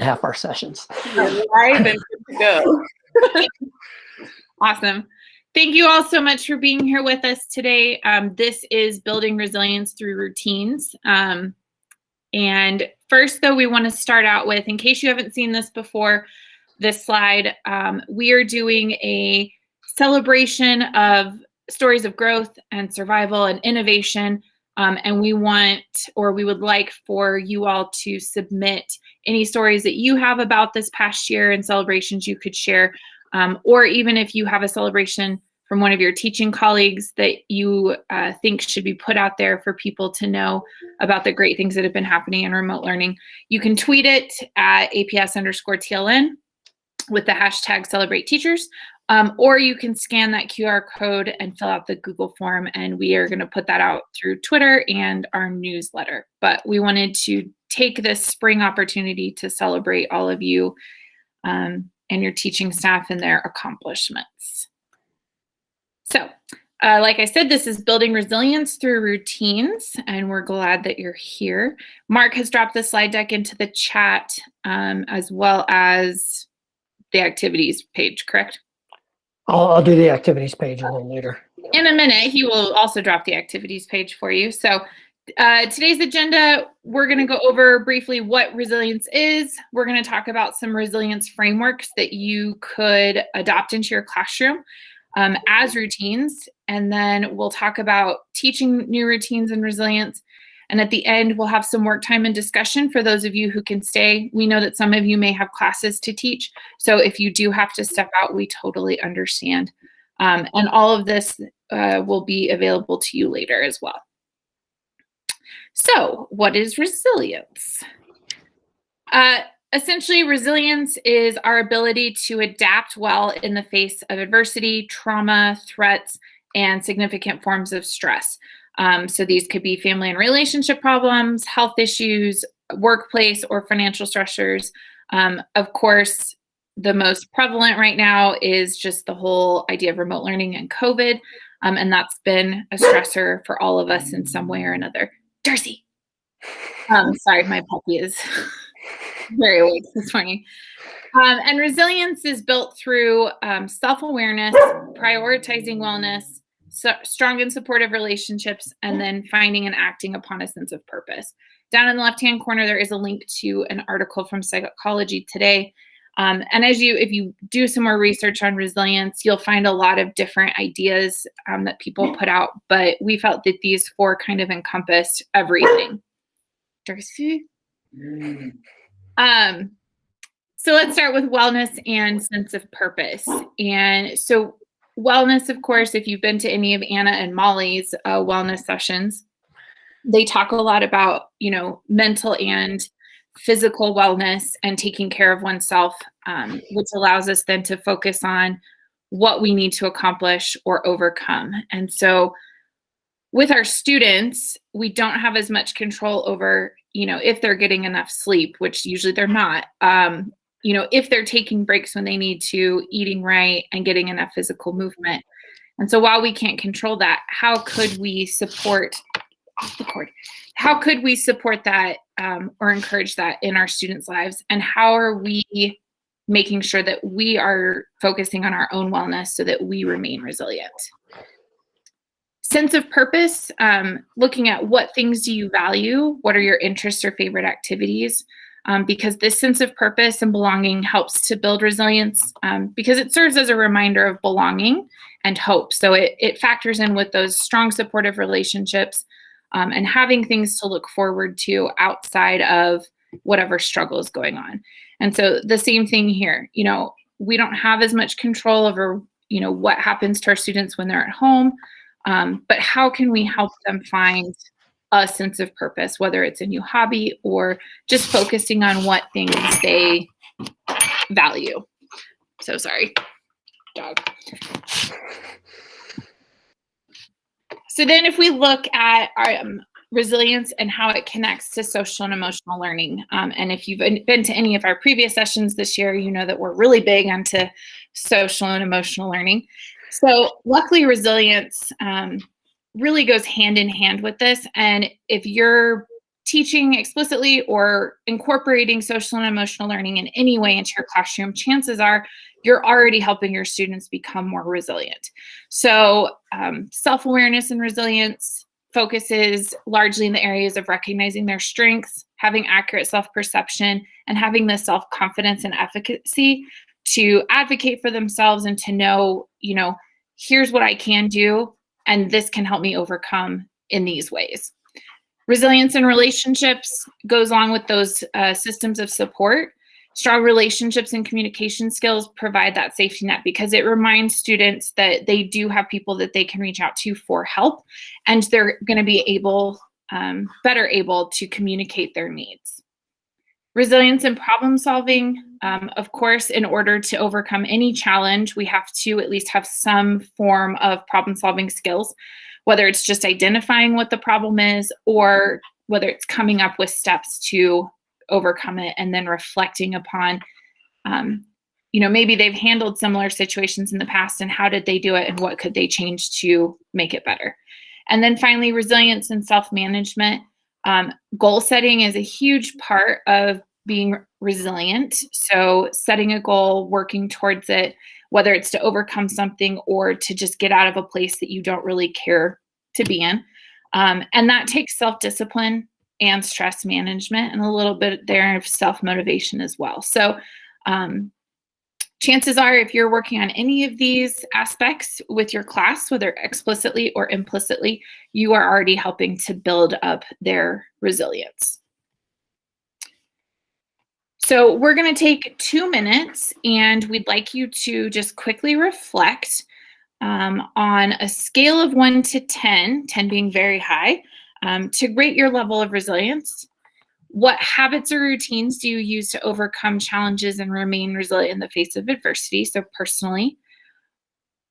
half our sessions. You're live and good to go. Awesome. Thank you all so much for being here with us today. This is Building Resilience Through Routines. And first, though, we want to start out with, in case you haven't seen this before, this slide, we are doing a celebration of stories of growth and survival and innovation. And we would like for you all to submit any stories that you have about this past year and celebrations you could share, or even if you have a celebration from one of your teaching colleagues that you think should be put out there for people to know about the great things that have been happening in remote learning. You can tweet it at APS_TLN with the hashtag Celebrate Teachers, or you can scan that QR code and fill out the Google form, and we are going to put that out through Twitter and our newsletter. But we wanted to take this spring opportunity to celebrate all of you and your teaching staff and their accomplishments. So, like I said, this is Building Resilience Through Routines, and we're glad that you're here. Mark has dropped the slide deck into the chat, as well as the activities page, correct? I'll do the activities page a little later. In a minute, he will also drop the activities page for you. So today's agenda, we're going to go over briefly what resilience is. We're going to talk about some resilience frameworks that you could adopt into your classroom as routines. And then we'll talk about teaching new routines and resilience. And at the end, we'll have some work time and discussion for those of you who can stay. We know that some of you may have classes to teach. So if you do have to step out, we totally understand. And all of this will be available to you later as well. So what is resilience? Essentially, resilience is our ability to adapt well in the face of adversity, trauma, threats, and significant forms of stress. So these could be family and relationship problems, health issues, workplace or financial stressors. Of course, the most prevalent right now is just the whole idea of remote learning and COVID. And that's been a stressor for all of us in some way or another. Darcy. Sorry, my puppy is very awake this morning. And resilience is built through self-awareness, prioritizing wellness, strong and supportive relationships, and then finding and acting upon a sense of purpose. Down in the left-hand corner, there is a link to an article from Psychology Today. And if you do some more research on resilience, you'll find a lot of different ideas that people put out, but we felt that these four kind of encompassed everything. Darcy? So let's start with wellness and sense of purpose. And so wellness, of course, if you've been to any of Anna and Molly's wellness sessions, they talk a lot about, mental and physical wellness and taking care of oneself, which allows us then to focus on what we need to accomplish or overcome. And so with our students, we don't have as much control over, if they're getting enough sleep, which usually they're not, if they're taking breaks when they need to, eating right, and getting enough physical movement. And so while we can't control that, how could we support that or encourage that in our students' lives? And how are we making sure that we are focusing on our own wellness so that we remain resilient? Sense of purpose, looking at what things do you value? What are your interests or favorite activities? Because this sense of purpose and belonging helps to build resilience because it serves as a reminder of belonging and hope. So it factors in with those strong supportive relationships and having things to look forward to outside of whatever struggle is going on. And so the same thing here, we don't have as much control over, what happens to our students when they're at home, but how can we help them find a sense of purpose, whether it's a new hobby or just focusing on what things they value. So sorry, dog. So then if we look at our resilience and how it connects to social and emotional learning, and if you've been to any of our previous sessions this year, you know that we're really big onto social and emotional learning. So luckily, resilience really goes hand in hand with this. And if your teaching explicitly or incorporating social and emotional learning in any way into your classroom, chances are you're already helping your students become more resilient. So self-awareness and resilience focuses largely in the areas of recognizing their strengths, having accurate self-perception, and having the self-confidence and efficacy to advocate for themselves and to know, here's what I can do, and this can help me overcome in these ways. Resilience in relationships goes along with those systems of support. Strong relationships and communication skills provide that safety net because it reminds students that they do have people that they can reach out to for help, and they're going to be better able to communicate their needs. Resilience and problem solving, of course, in order to overcome any challenge, we have to at least have some form of problem solving skills, whether it's just identifying what the problem is or whether it's coming up with steps to overcome it and then reflecting upon, maybe they've handled similar situations in the past and how did they do it and what could they change to make it better. And then finally, resilience and self-management. Goal setting is a huge part of being resilient. So setting a goal, working towards it, whether it's to overcome something or to just get out of a place that you don't really care to be in. And that takes self-discipline and stress management and a little bit there of self-motivation as well. So chances are if you're working on any of these aspects with your class, whether explicitly or implicitly, you are already helping to build up their resilience. So we're going to take 2 minutes and we'd like you to just quickly reflect on a scale of 1 to 10, 10 being very high, to rate your level of resilience. What habits or routines do you use to overcome challenges and remain resilient in the face of adversity? So personally,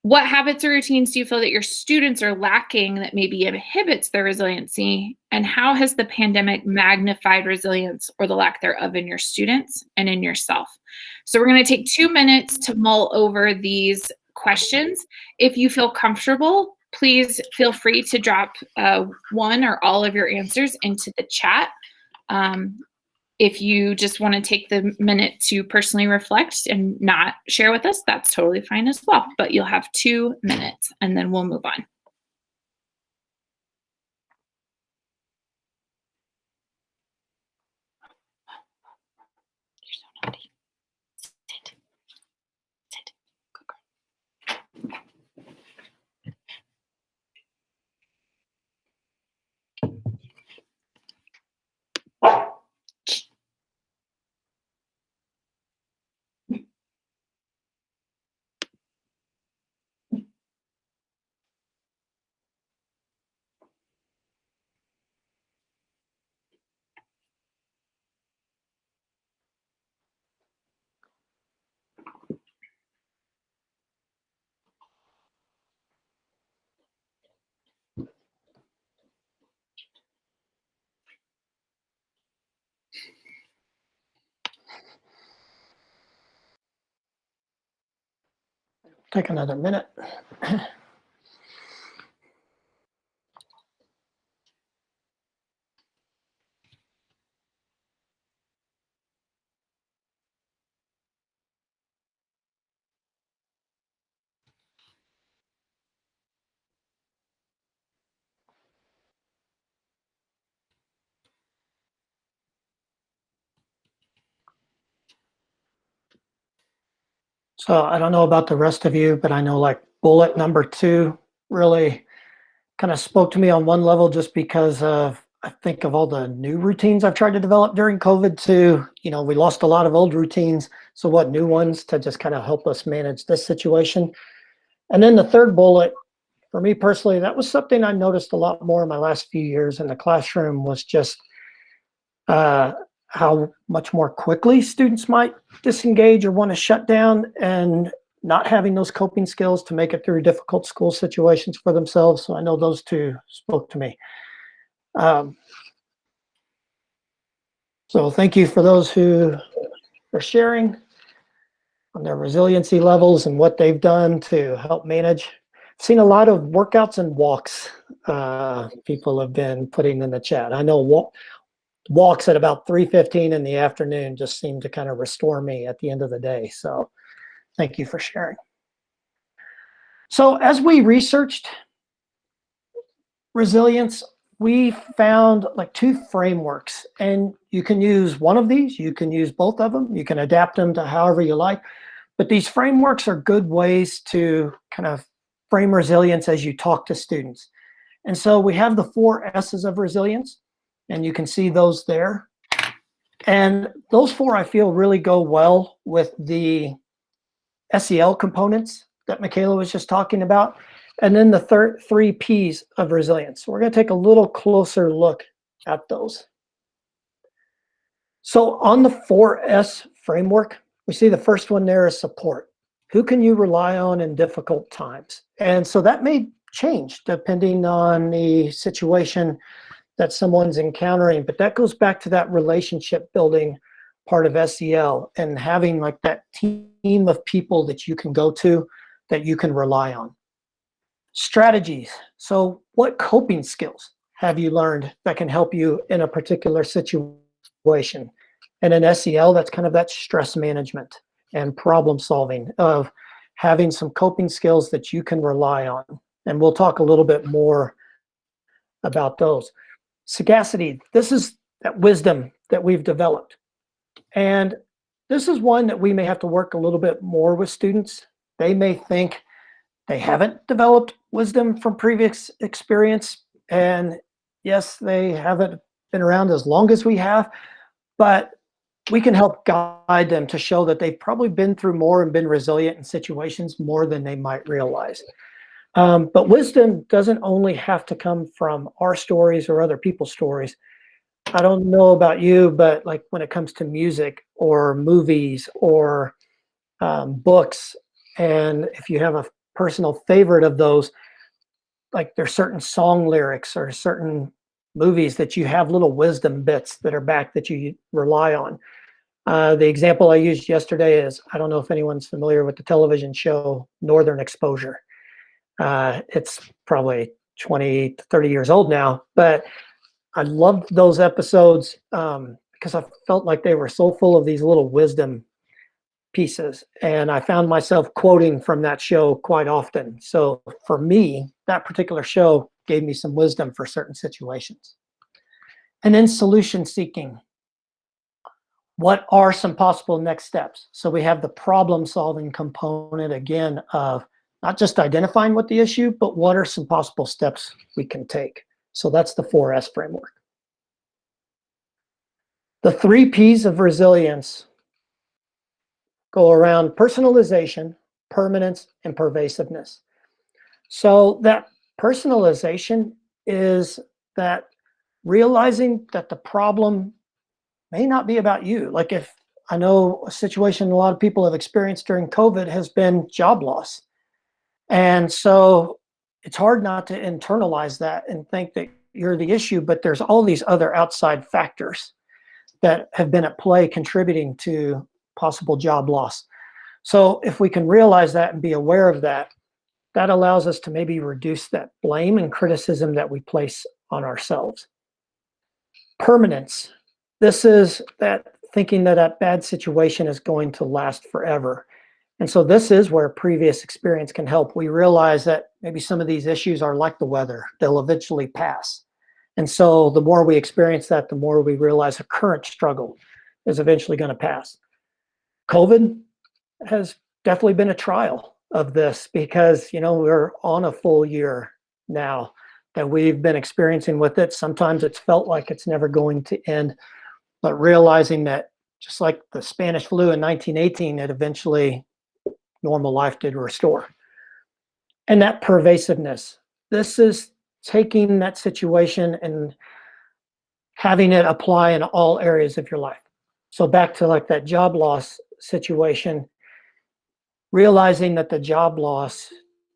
what habits or routines do you feel that your students are lacking that maybe inhibits their resiliency? And how has the pandemic magnified resilience or the lack thereof in your students and in yourself? So we're going to take 2 minutes to mull over these questions. If you feel comfortable, please feel free to drop one or all of your answers into the chat. If you just want to take the minute to personally reflect and not share with us, that's totally fine as well. But you'll have 2 minutes and then we'll move on. You're so naughty. Sit. Sit. Good girl. Take another minute. So I don't know about the rest of you, but I know like bullet number 2 really kind of spoke to me on one level just because of, I think of all the new routines I've tried to develop during COVID too. We lost a lot of old routines. So what new ones to just kind of help us manage this situation? And then the third bullet, for me personally, that was something I noticed a lot more in my last few years in the classroom was just how much more quickly students might disengage or want to shut down, and not having those coping skills to make it through difficult school situations for themselves. So I know those 2 spoke to me. So thank you for those who are sharing on their resiliency levels and what they've done to help manage. I've seen a lot of workouts and walks people have been putting in the chat. I know walks at about 3:15 in the afternoon just seem to kind of restore me at the end of the day. So thank you for sharing. So as we researched resilience, we found like two frameworks, and you can use one of these, you can use both of them, you can adapt them to however you like. But these frameworks are good ways to kind of frame resilience as you talk to students. And so we have the 4 S's of resilience, and you can see those there. And those 4, I feel, really go well with the SEL components that Michaela was just talking about. And then the 3 P's of resilience. So we're going to take a little closer look at those. So on the 4S framework, we see the first one there is support. Who can you rely on in difficult times? And so that may change depending on the situation that someone's encountering, but that goes back to that relationship building part of SEL and having like that team of people that you can go to, that you can rely on. Strategies. So what coping skills have you learned that can help you in a particular situation? And in SEL, that's kind of that stress management and problem solving of having some coping skills that you can rely on. And we'll talk a little bit more about those. Sagacity. This is that wisdom that we've developed. And this is one that we may have to work a little bit more with students. They may think they haven't developed wisdom from previous experience. And yes, they haven't been around as long as we have, but we can help guide them to show that they've probably been through more and been resilient in situations more than they might realize. But wisdom doesn't only have to come from our stories or other people's stories. I don't know about you, but like when it comes to music or movies or books, and if you have a personal favorite of those, like there's certain song lyrics or certain movies that you have little wisdom bits that are back that you rely on. The example I used yesterday is, I don't know if anyone's familiar with the television show Northern Exposure. It's probably 20 to 30 years old now, but I loved those episodes because I felt like they were so full of these little wisdom pieces. And I found myself quoting from that show quite often. So for me, that particular show gave me some wisdom for certain situations. And then solution seeking. What are some possible next steps? So we have the problem solving component again of not just identifying what the issue, but what are some possible steps we can take? So that's the 4S framework. The 3 P's of resilience go around personalization, permanence, and pervasiveness. So that personalization is that realizing that the problem may not be about you. Like if I know a situation a lot of people have experienced during COVID has been job loss. And so it's hard not to internalize that and think that you're the issue, but there's all these other outside factors that have been at play contributing to possible job loss. So if we can realize that and be aware of that, that allows us to maybe reduce that blame and criticism that we place on ourselves. Permanence. This is that thinking that that bad situation is going to last forever. And so this is where previous experience can help. We realize that maybe some of these issues are like the weather. They'll eventually pass. And so the more we experience that, the more we realize a current struggle is eventually going to pass. COVID has definitely been a trial of this because, you know, we're on a full year now that we've been experiencing with it. Sometimes it's felt like it's never going to end, but realizing that just like the Spanish flu in 1918, it eventually normal life did restore. And that pervasiveness, this is taking that situation and having it apply in all areas of your life. So back to like that job loss situation, realizing that the job loss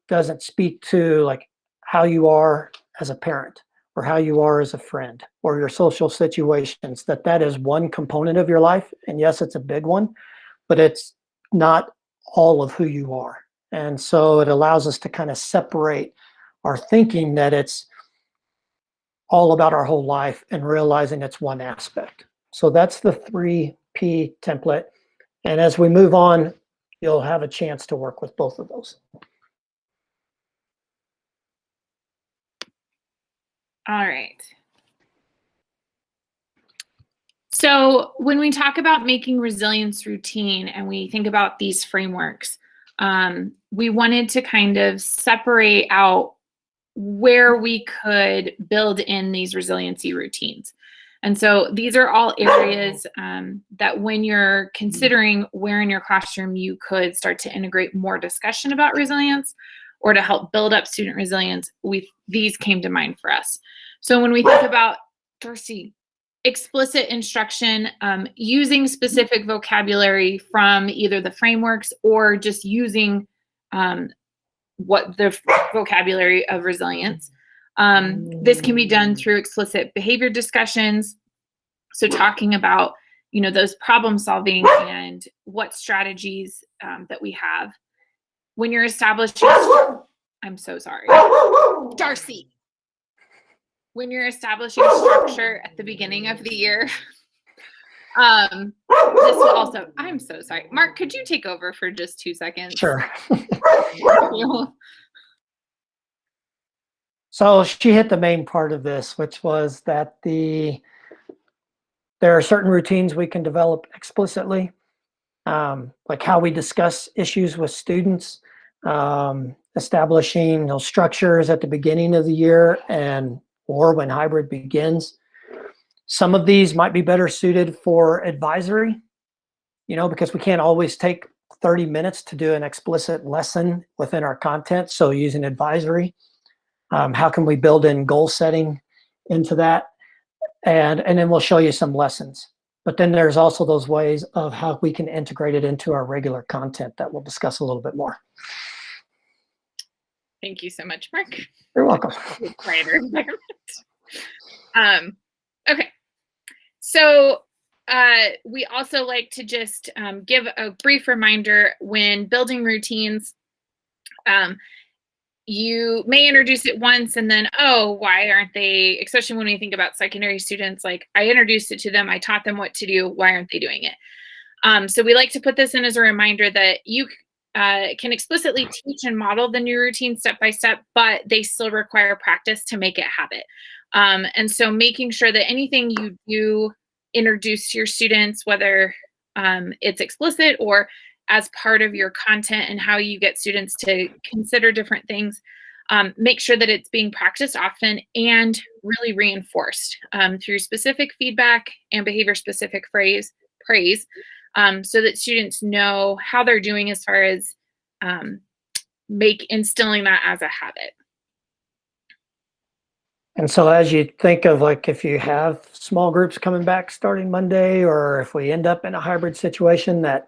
doesn't speak to like how you are as a parent or how you are as a friend or your social situations, that is one component of your life. And yes, it's a big one, but it's not all of who you are. And so it allows us to kind of separate our thinking that it's all about our whole life and realizing it's one aspect. So that's the 3P template. And as we move on, you'll have a chance to work with both of those. All right. So when we talk about making resilience routine and we think about these frameworks, we wanted to kind of separate out where we could build in these resiliency routines. And so these are all areas that when you're considering where in your classroom you could start to integrate more discussion about resilience or to help build up student resilience, these came to mind for us. So when we think about, Darcy, explicit instruction, using specific vocabulary from either the frameworks or just using what the vocabulary of resilience. This can be done through explicit behavior discussions. So talking about, those problem solving and what strategies that we have. When you're establishing, I'm so sorry, Darcy. When you're establishing structure at the beginning of the year, this will also, I'm so sorry. Mark, could you take over for just 2 seconds? Sure. So she hit the main part of this, which was that there are certain routines we can develop explicitly, like how we discuss issues with students, establishing those structures at the beginning of the year or when hybrid begins. Some of these might be better suited for advisory, because we can't always take 30 minutes to do an explicit lesson within our content. So using advisory, how can we build in goal setting into that? And then we'll show you some lessons. But then there's also those ways of how we can integrate it into our regular content that we'll discuss a little bit more. Thank you so much, Mark. You're welcome. Quieter environment. Okay. So we also like to just give a brief reminder when building routines. You may introduce it once and then, why aren't they, especially when we think about secondary students, like I introduced it to them, I taught them what to do, why aren't they doing it? So we like to put this in as a reminder that you can explicitly teach and model the new routine step by step, but they still require practice to make it habit. And so making sure that anything you do introduce to your students, whether it's explicit or as part of your content and how you get students to consider different things, make sure that it's being practiced often and really reinforced through specific feedback and behavior-specific praise, so that students know how they're doing as far as instilling that as a habit. And so as you think of like if you have small groups coming back starting Monday, or if we end up in a hybrid situation, that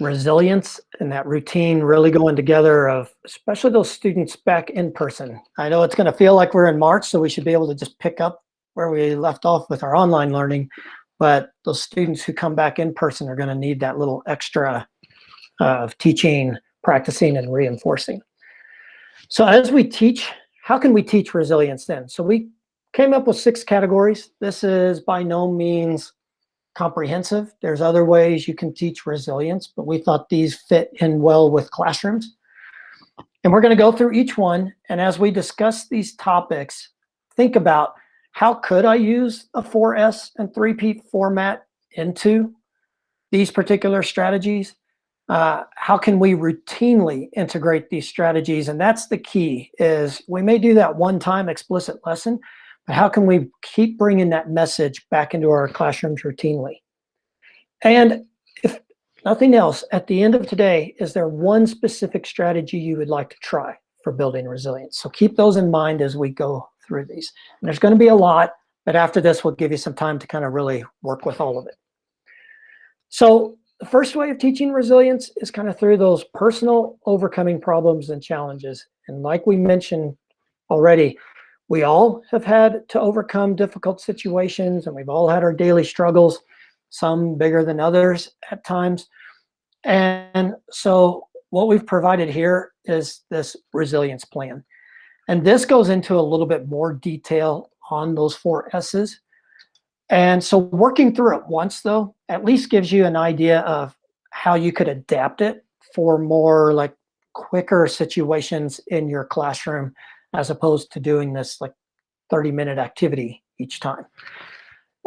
resilience and that routine really going together of especially those students back in person. I know it's going to feel like we're in March, so we should be able to just pick up where we left off with our online learning, but those students who come back in person are going to need that little extra of teaching, practicing, and reinforcing. So as we teach, how can we teach resilience then? So we came up with 6 categories. This is by no means comprehensive. There's other ways you can teach resilience, but we thought these fit in well with classrooms. And we're going to go through each one. And as we discuss these topics, think about how could I use a 4S and 3P format into these particular strategies? How can we routinely integrate these strategies? And that's the key, is we may do that one-time explicit lesson, but how can we keep bringing that message back into our classrooms routinely? And if nothing else, at the end of today, is there one specific strategy you would like to try for building resilience? So keep those in mind as we go through these. And there's going to be a lot, but after this, we'll give you some time to kind of really work with all of it. So the first way of teaching resilience is kind of through those personal overcoming problems and challenges. And like we mentioned already, we all have had to overcome difficult situations, and we've all had our daily struggles, some bigger than others at times. And so what we've provided here is this resilience plan. And this goes into a little bit more detail on those 4 S's. And so working through it once, though, at least gives you an idea of how you could adapt it for more like quicker situations in your classroom, as opposed to doing this like 30-minute activity each time.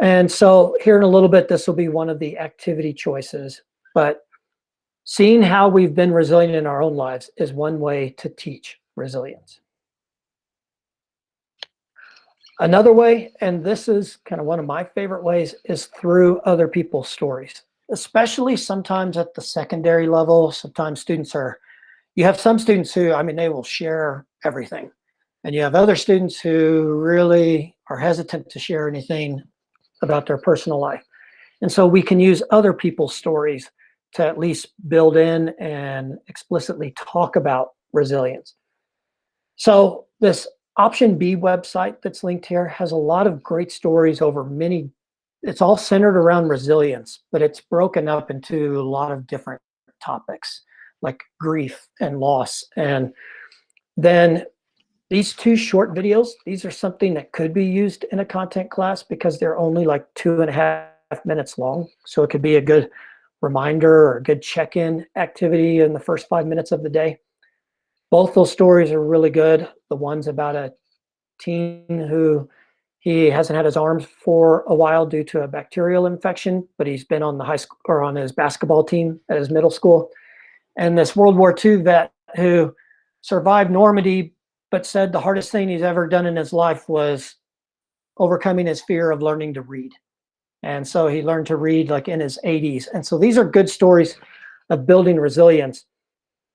And so here in a little bit, this will be one of the activity choices, but seeing how we've been resilient in our own lives is one way to teach resilience. Another way, and this is kind of one of my favorite ways, is through other people's stories, especially sometimes at the secondary level. Sometimes you have some students who, I mean, they will share everything. And you have other students who really are hesitant to share anything about their personal life. And so we can use other people's stories to at least build in and explicitly talk about resilience. So this option B website that's linked here has a lot of great stories over it's all centered around resilience, but it's broken up into a lot of different topics like grief and loss. And then these 2 short videos, these are something that could be used in a content class because they're only like 2.5 minutes long. So it could be a good reminder or a good check-in activity in the first 5 minutes of the day. Both those stories are really good. The one's about a teen who he hasn't had his arms for a while due to a bacterial infection, but he's been on the high school or on his basketball team at his middle school. And this World War II vet who survived Normandy, but said the hardest thing he's ever done in his life was overcoming his fear of learning to read. And so he learned to read like in his 80s. And so these are good stories of building resilience.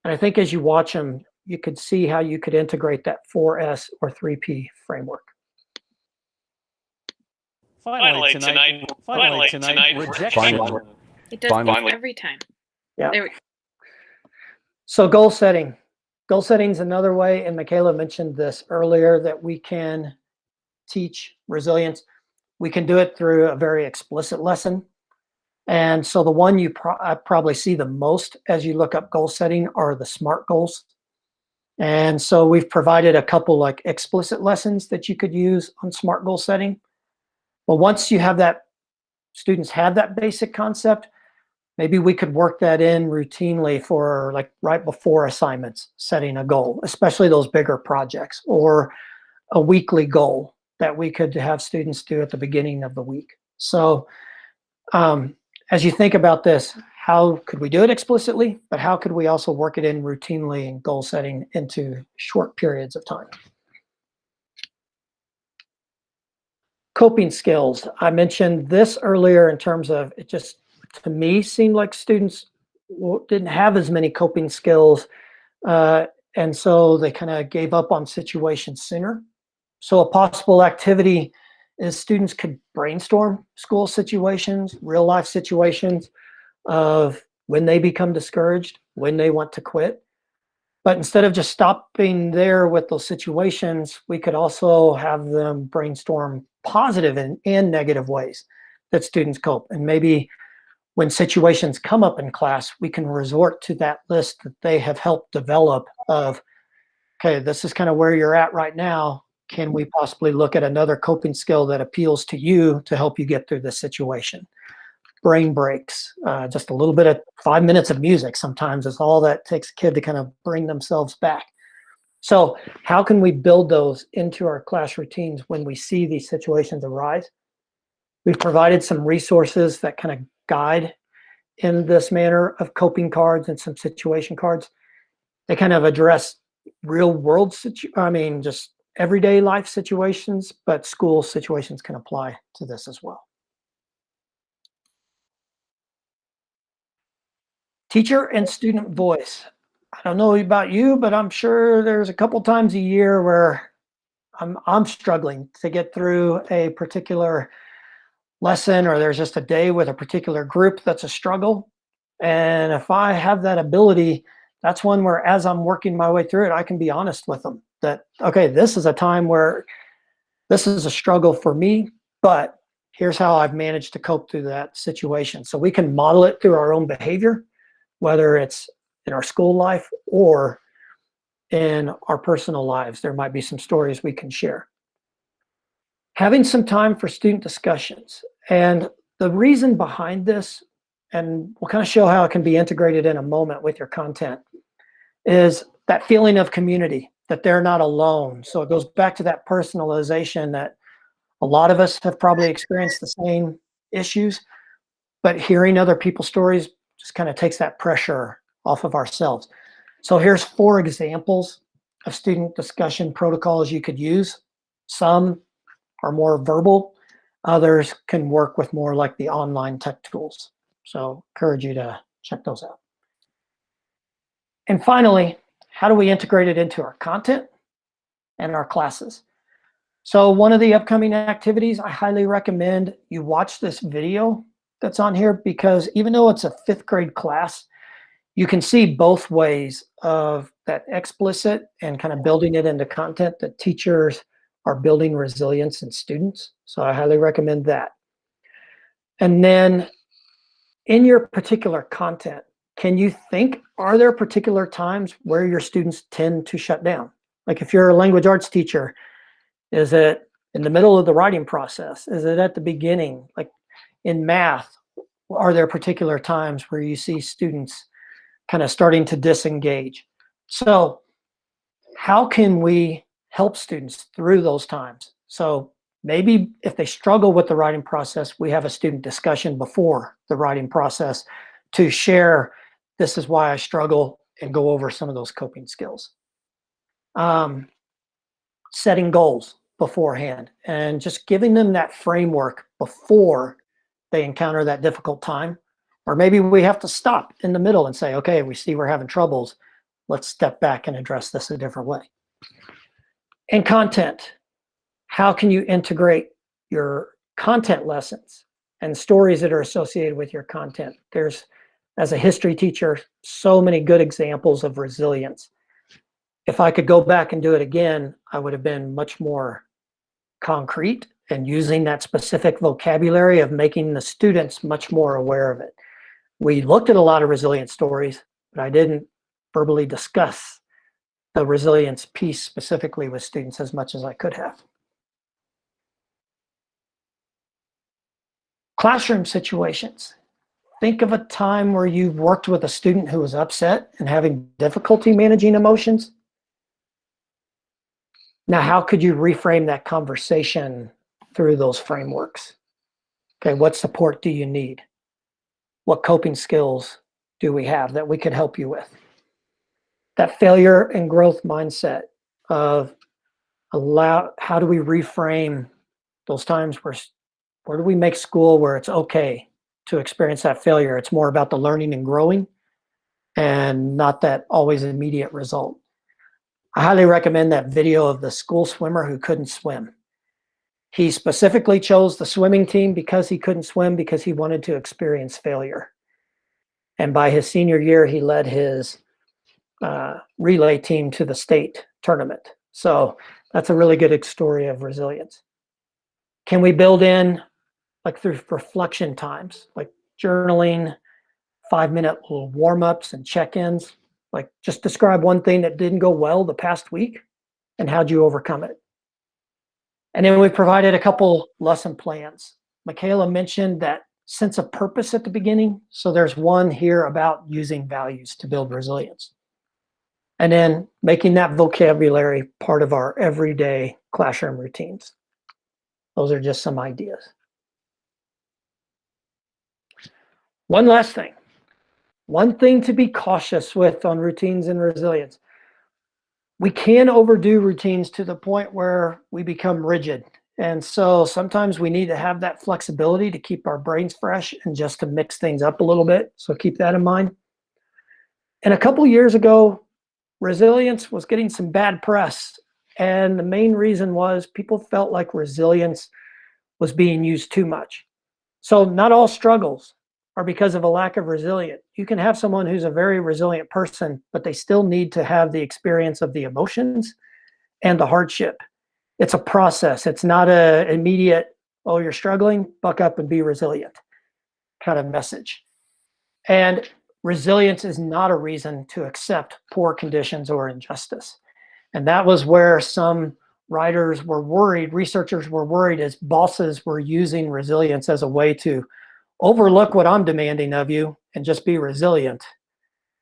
And I think as you watch them, you could see how you could integrate that 4S or 3P framework. Finally tonight, rejection. It does this every time. Yeah. There we go. So goal setting. Goal setting is another way, and Michaela mentioned this earlier, that we can teach resilience. We can do it through a very explicit lesson. And so the one I probably see the most as you look up goal setting are the SMART goals. And so we've provided a couple like explicit lessons that you could use on SMART goal setting. But once you have that, students have that basic concept, maybe we could work that in routinely for like right before assignments, setting a goal, especially those bigger projects, or a weekly goal that we could have students do at the beginning of the week. So as you think about this, how could we do it explicitly, but how could we also work it in routinely and goal setting into short periods of time? Coping skills. I mentioned this earlier in terms of it just, to me, seemed like students didn't have as many coping skills. And so they kind of gave up on situations sooner. So a possible activity is students could brainstorm school situations, real life situations of when they become discouraged, when they want to quit. But instead of just stopping there with those situations, we could also have them brainstorm positive and negative ways that students cope. And maybe when situations come up in class, we can resort to that list that they have helped develop of, okay, this is kind of where you're at right now. Can we possibly look at another coping skill that appeals to you to help you get through this situation? Brain breaks, just a little bit of 5 minutes of music sometimes is all that takes a kid to kind of bring themselves back. So how can we build those into our class routines when we see these situations arise? We've provided some resources that kind of guide in this manner of coping cards and some situation cards. They kind of address real world, just everyday life situations, but school situations can apply to this as well. Teacher and student voice. I don't know about you, but I'm sure there's a couple times a year where I'm struggling to get through a particular lesson, or there's just a day with a particular group that's a struggle. And if I have that ability, that's one where as I'm working my way through it, I can be honest with them that, okay, this is a time where this is a struggle for me, but here's how I've managed to cope through that situation. So we can model it through our own behavior, whether it's in our school life or in our personal lives. There might be some stories we can share. Having some time for student discussions. And the reason behind this, and we'll kind of show how it can be integrated in a moment with your content, is that feeling of community, that they're not alone. So it goes back to that personalization that a lot of us have probably experienced the same issues, but hearing other people's stories just kind of takes that pressure off of ourselves. So here's 4 examples of student discussion protocols you could use. Some are more verbal, others can work with more like the online tech tools. So encourage you to check those out. And finally, how do we integrate it into our content and our classes? So one of the upcoming activities, I highly recommend you watch this video that's on here, because even though it's a 5th grade class, you can see both ways of that explicit and kind of building it into content that teachers are building resilience in students. So I highly recommend that. And then in your particular content, can you think, are there particular times where your students tend to shut down? Like if you're a language arts teacher, is it in the middle of the writing process? Is it at the beginning? Like in math, are there particular times where you see students kind of starting to disengage? So how can we help students through those times? So maybe if they struggle with the writing process, we have a student discussion before the writing process to share, this is why I struggle, and go over some of those coping skills. Setting goals beforehand and just giving them that framework before they encounter that difficult time. Or maybe we have to stop in the middle and say, okay, we see we're having troubles. Let's step back and address this a different way. And content. How can you integrate your content lessons and stories that are associated with your content? There's, as a history teacher, so many good examples of resilience. If I could go back and do it again, I would have been much more concrete and using that specific vocabulary of making the students much more aware of it. We looked at a lot of resilience stories, but I didn't verbally discuss the resilience piece specifically with students as much as I could have. Classroom situations. Think of a time where you've worked with a student who was upset and having difficulty managing emotions. Now, how could you reframe that conversation through those frameworks? Okay, what support do you need? What coping skills do we have that we could help you with? That failure and growth mindset of how do we reframe those times where do we make school where it's okay to experience that failure? It's more about the learning and growing and not that always immediate result. I highly recommend that video of the school swimmer who couldn't swim. He specifically chose the swimming team because he couldn't swim, because he wanted to experience failure. And by his senior year, he led his relay team to the state tournament. So that's a really good story of resilience. Can we build in, like through reflection times, like journaling, 5-minute little warm-ups and check-ins? Like just describe one thing that didn't go well the past week and how'd you overcome it? And then we provided a couple lesson plans. Michaela mentioned that sense of purpose at the beginning. So there's one here about using values to build resilience. And then making that vocabulary part of our everyday classroom routines. Those are just some ideas. One last thing. One thing to be cautious with on routines and resilience. We can overdo routines to the point where we become rigid. And so sometimes we need to have that flexibility to keep our brains fresh and just to mix things up a little bit. So keep that in mind. And a couple years ago, resilience was getting some bad press. And the main reason was people felt like resilience was being used too much. So not all struggles are because of a lack of resilience. You can have someone who's a very resilient person, but they still need to have the experience of the emotions and the hardship. It's a process. It's not an immediate, oh, you're struggling, buck up and be resilient kind of message. And resilience is not a reason to accept poor conditions or injustice. And that was where some writers were worried, researchers were worried as bosses were using resilience as a way to overlook what I'm demanding of you and just be resilient,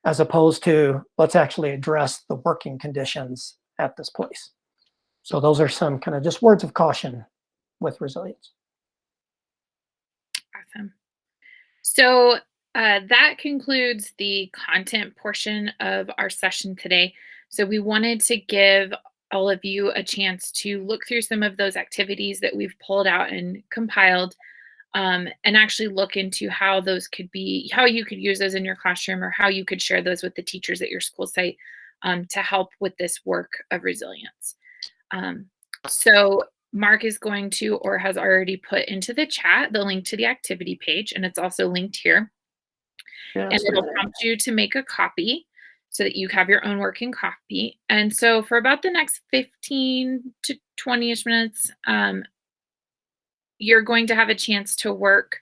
as opposed to let's actually address the working conditions at this place. So those are some kind of just words of caution with resilience. Awesome. So that concludes the content portion of our session today. So we wanted to give all of you a chance to look through some of those activities that we've pulled out and compiled, and actually look into how those could be, how you could use those in your classroom, or how you could share those with the teachers at your school site to help with this work of resilience. So Mark is going to, or has already put into the chat, the link to the activity page, and it's also linked here. And it'll prompt you to make a copy so that you have your own working copy. And so for about the next 15 to 20-ish minutes, you're going to have a chance to work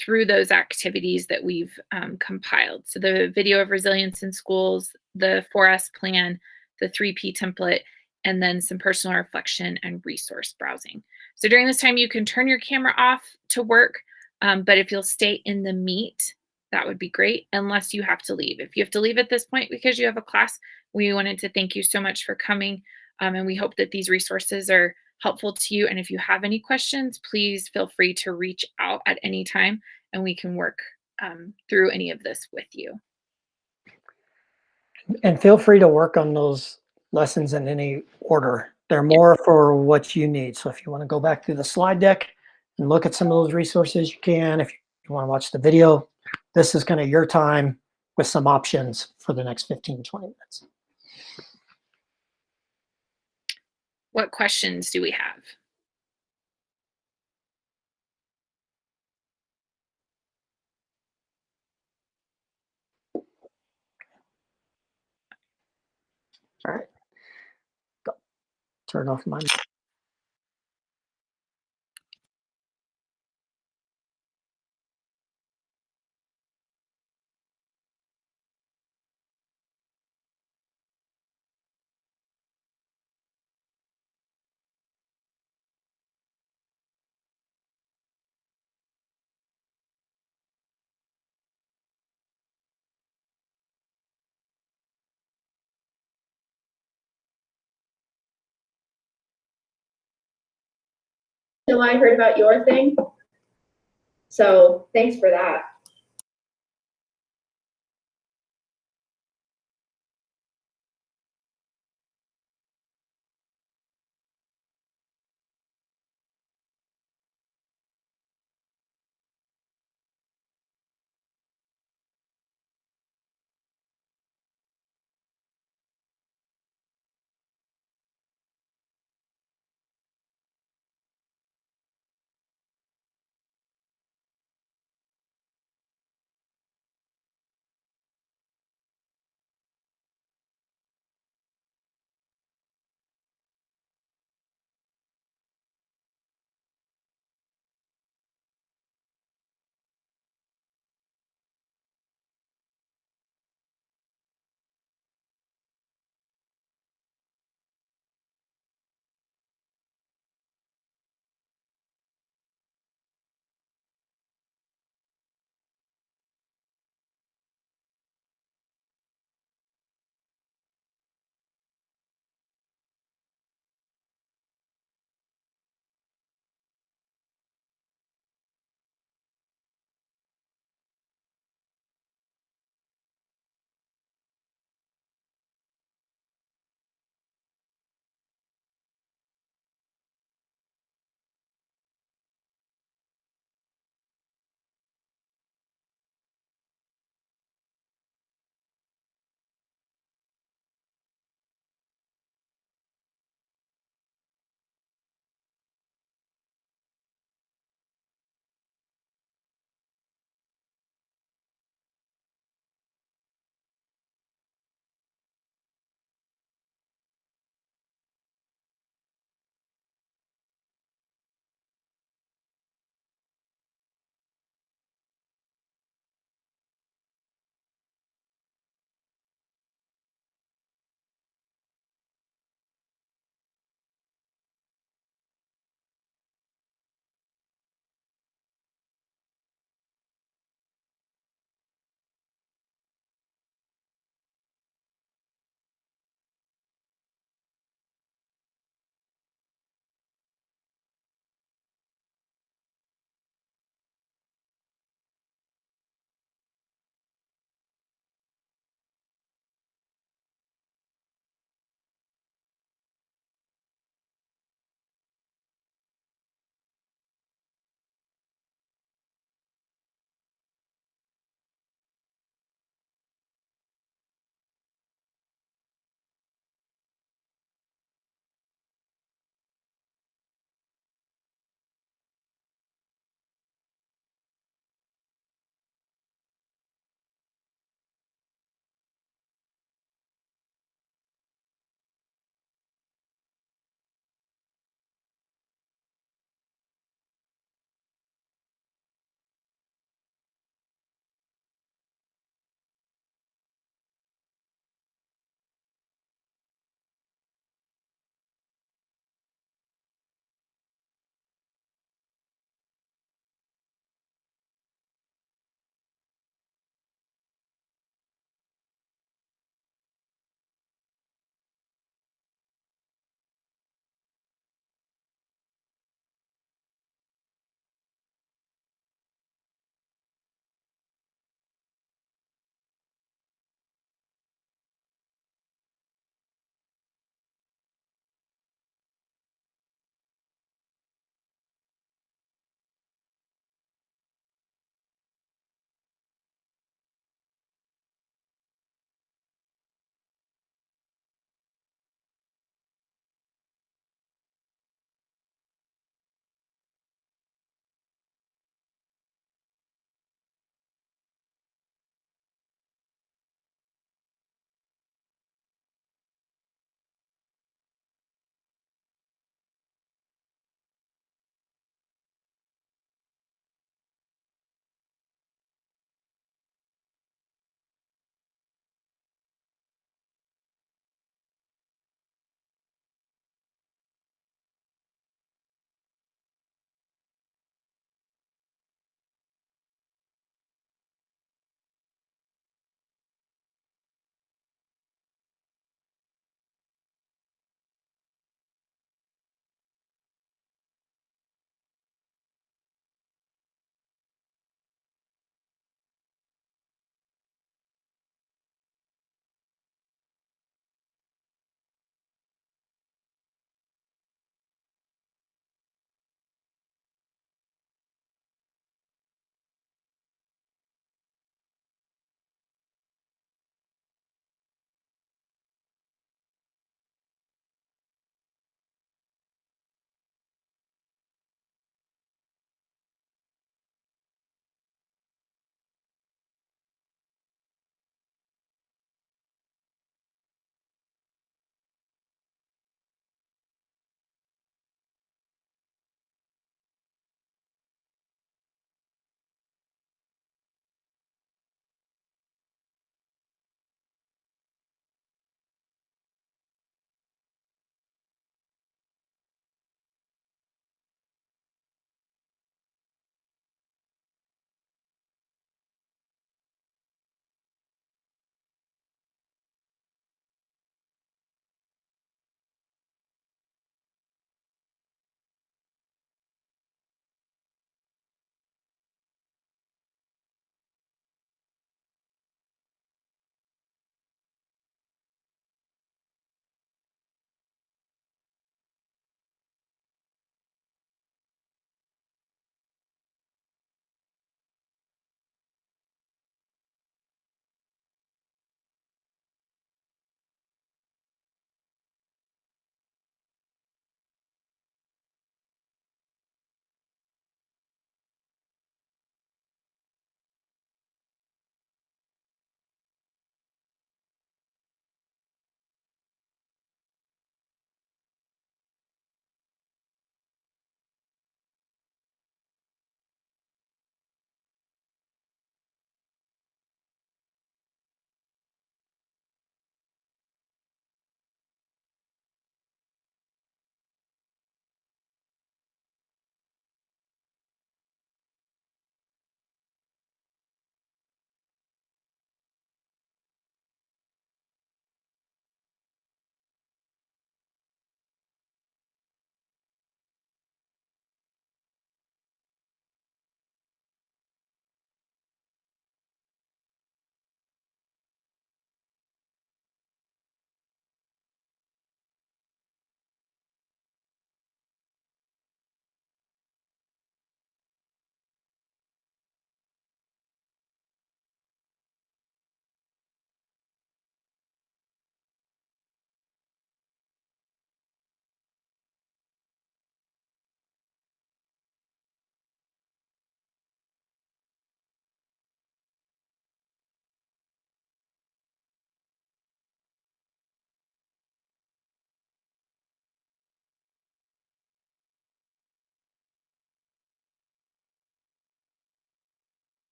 through those activities that we've compiled. So the video of resilience in schools, the 4S plan, the 3P template, and then some personal reflection and resource browsing. So during this time, you can turn your camera off to work, but if you'll stay in the meet, that would be great, unless you have to leave. If you have to leave at this point because you have a class, we wanted to thank you so much for coming, and we hope that these resources are helpful to you. And if you have any questions, please feel free to reach out at any time, and we can work through any of this with you. And feel free to work on those lessons in any order. They're more for what you need. So if you want to go back through the slide deck and look at some of those resources, you can. If you want to watch the video, this is kind of your time with some options for the next 15 to 20 minutes. What questions do we have? All right. Go. Turn off my. I heard about your thing, so thanks for that.